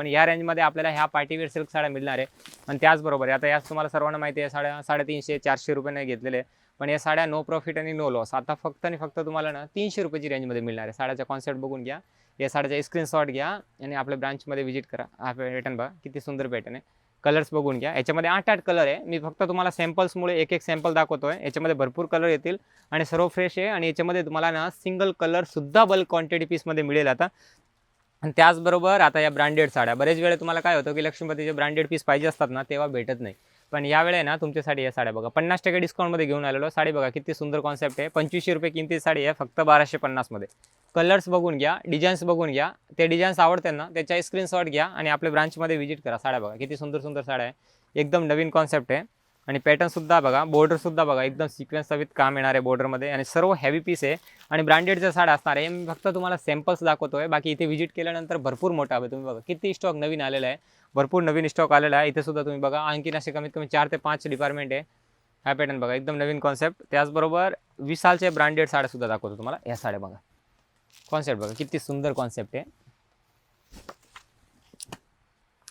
पण या रेंजमध्ये आपल्याला ह्या पार्टीवेअर सिल्क साड्या मिळणार आहे. आणि त्याचबरोबर आता याच तुम्हाला सर्वांना माहिती आहे साड्या 350-400 रुपये घेतलेले, पण या साड्या नो प्रॉफिट आणि नो लॉस. आता फक्त आणि फक्त तुम्हाला ना 300 रुपयाची रेंजमध्ये मिळणार आहे. साड्याचा कॉन्सेप्ट बघून घ्या, या साड्याचा स्क्रीनशॉट घ्या आणि आपल्या ब्रांचमध्ये व्हिजिट करा. हा पॅटर्न बघा किती सुंदर पॅटर्न आहे. कलर्स बघून घ्या, याच्यामध्ये 8 कलर आहे. मी फक्त तुम्हाला सॅम्पल्समुळे एक सॅम्पल दाखवतोय. याच्यामध्ये भरपूर कलर येतील आणि सर्व फ्रेश आहे. आणि याच्यामध्ये तुम्हाला ना सिंगल कलरसुद्धा बल्क क्वांटिटी पीसमध्ये मिळेल आता. आणि त्याचबरोबर आता या ब्रँडेड साड्या बरेच वेळा तुम्हाला काय होतं की लक्ष्मीपतीचे ब्रँडेड पीस पाहिजे असतात ना, तेव्हा भेटत नाही. पण यावेळी ना तुमच्यासाठी या साड्या बघा 50% डिस्काउंटमध्ये घेऊन आलेलो. साडी बघा किती सुंदर कॉन्सेप्ट आहे. 2500 रुपये किमतीची साडी आहे फक्त 1250 मध्ये. कलर्स बघून घ्या, डिझाईन्स बघून घ्या. ते डिझाईन्स आवडतात ना त्याच्या स्क्रीनशॉट घ्या आणि आपल्या ब्रांचमध्ये व्हिजिट करा. साड्या बघा किती सुंदर सुंदर साड्या आहे. एकदम नवीन कॉन्सेप्ट आहे. आणि पॅटर्नसुद्धा बघा, बॉर्डरसुद्धा बघा एकदम सिक्वेन्स विथ काम येणार आहे बॉर्डरमध्ये. आणि सर्व हेवी पीस आहे आणि ब्रँडेडच्या साड्या असणार आहे. मी फक्त तुम्हाला सॅम्पल्स दाखवतोय, बाकी इथे व्हिजिट केल्यानंतर भरपूर मोठा आहे. तुम्ही बघा किती स्टॉक नवीन आलेला आहे, भरपूर नवीन स्टॉक आलेला आहे. इथे सुद्धा तुम्ही बघा आणखीन असे कमीत कमी 4 ते 5 डिपार्टमेंट आहे. हा पॅटर्न बघा एकदम नवीन कॉन्सेप्ट. त्याचबरोबर विशालचे ब्रँडेड साड्या सुद्धा दाखवतो तुम्हाला. या साड्या बघा, कॉन्सेप्ट बघा किती सुंदर कॉन्सेप्ट आहे.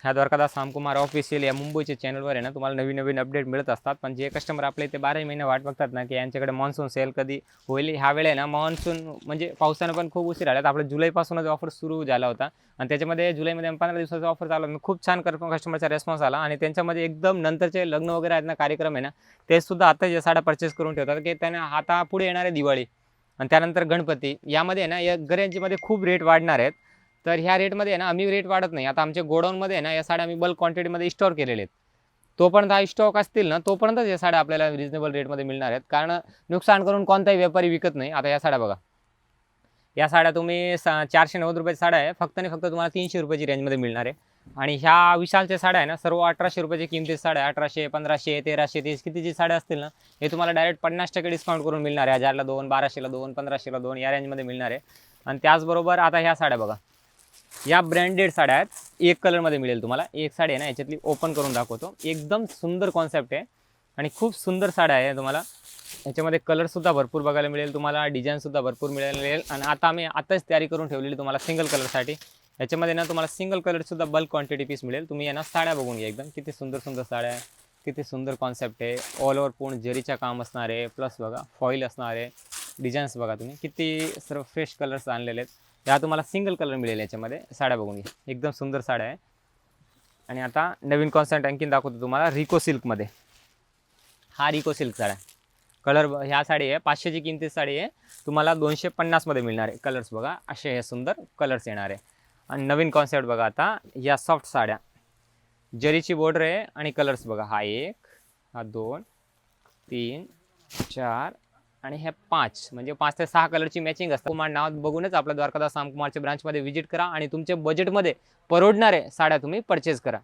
ह्या द्वारकादास सामकुमार ऑफिशियल या मुंबईच्या चॅनलवर आहे ना तुम्हाला नवीन नवीन अपडेट मिळत असतात. पण जे कस्टमर आपल्या इथे 12 महिने वाट बघतात ना की यांच्याकडे मान्सून सेल कधी होईल, ह्या वेळे ना मान्सून म्हणजे पावसानं पण खूप उशीर आल्यात. आपलं जुलैपासूनच ऑफर सुरू झाला होता आणि त्याच्यामध्ये जुलैमध्ये 15 दिवसाचा ऑफर चालू होता. खूप छान कस्टमरचा रेस्पॉन्स आला आणि त्यांच्यामध्ये एकदम नंतरचे लग्न वगैरे आहेत ना कार्यक्रम आहे ना, ते सुद्धा आता या साड्या परचेस करून ठेवतात की त्यांना आता पुढे येणार आहे दिवाळी आणि त्यानंतर गणपती. यामध्ये ना या रेंजमध्ये खूप रेट वाढणार आहेत. तर ह्या रेटमध्ये आहे ना आम्ही रेट वाढत नाही. आता आमच्या गोडाऊनमध्ये आहे ना या साड्या आम्ही बल्क क्वांटिटीमध्ये स्टोअर केलेले आहेत. तोपर्यंत हा स्टॉक असतील ना तोपर्यंतच या साड्या आपल्याला रिजनेबल रेटमध्ये मिळणार आहेत. कारण नुकसान करून कोणताही व्यापारी विकत नाही. आता या साड्या बघा, या साड्या तुम्ही 490 रुपयाची साड्या आहे फक्त आणि फक्त तुम्हाला 300 रुपयाची रेंजमध्ये मिळणार आहे. आणि ह्या विशालच्या साड्या आहे ना सर्व 1800 रुपयाची किमतीची साड्या, 1800, 1500, 1300, 30 कितीची साड्या असतील ना हे तुम्हाला डायरेक्ट 50% डिस्काउंट करून मिळणार आहे. 1000ला 2, 1200ला 2, 1500ला 2 या रेंजमध्ये मिळणार आहे. आणि त्याचबरोबर आता ह्या साड्या बघा, या ब्रँडेड साड्या आहेत. एक कलरमध्ये मिळेल तुम्हाला. एक साडी आहे ना याच्यातली ओपन करून दाखवतो. एकदम सुंदर कॉन्सेप्ट आहे आणि खूप सुंदर साड्या आहे. तुम्हाला याच्यामध्ये कलरसुद्धा भरपूर बघायला मिळेल, तुम्हाला डिझाईनसुद्धा भरपूर मिळेल. आणि आता आम्ही आताच तयारी करून ठेवलेली तुम्हाला सिंगल कलरसाठी. याच्यामध्ये ना तुम्हाला सिंगल कलरसुद्धा बल्क क्वांटिटी पीस मिळेल. तुम्ही यांना साड्या बघून घ्या, एकदम किती सुंदर सुंदर साड्या आहे, किती सुंदर कॉन्सेप्ट आहे. ऑल ओव्हर पूर्ण जरीच्या काम असणार आहे, प्लस बघा फॉईल असणार आहे. डिझाईन्स बघा तुम्ही किती सर्व फ्रेश कलर्स आणलेले आहेत. या तुम्हाला सिंगल कलर मिळेल. याच्यामध्ये साड्या बघून घ्या, एकदम सुंदर साड्या आहे. आणि आता नवीन कॉन्सेप्ट आणखीन दाखवतो तुम्हाला रिको सिल्कमध्ये. हा रिको सिल्क साड्या कलर ह्या साडी आहे 500ची किमतीची साडी आहे. तुम्हाला 250 मध्ये मिळणार आहे. कलर्स बघा असे हे सुंदर कलर्स येणार आहे. आणि नवीन कॉन्सेप्ट बघा आता या सॉफ्ट साड्या, जरीची बॉर्डर आहे आणि कलर्स बघा, हा 1, हा 2, 3, 4 आणि हे 5, म्हणजे 5 ते 6 कलरची मॅचिंग असतात. तुम्हाला नाव बघूनच आपल्या द्वारकादास सामकुमारच्या ब्रांचमध्ये व्हिजिट करा आणि तुमच्या बजेटमध्ये परवडणारे साड्या तुम्ही परचेस करा.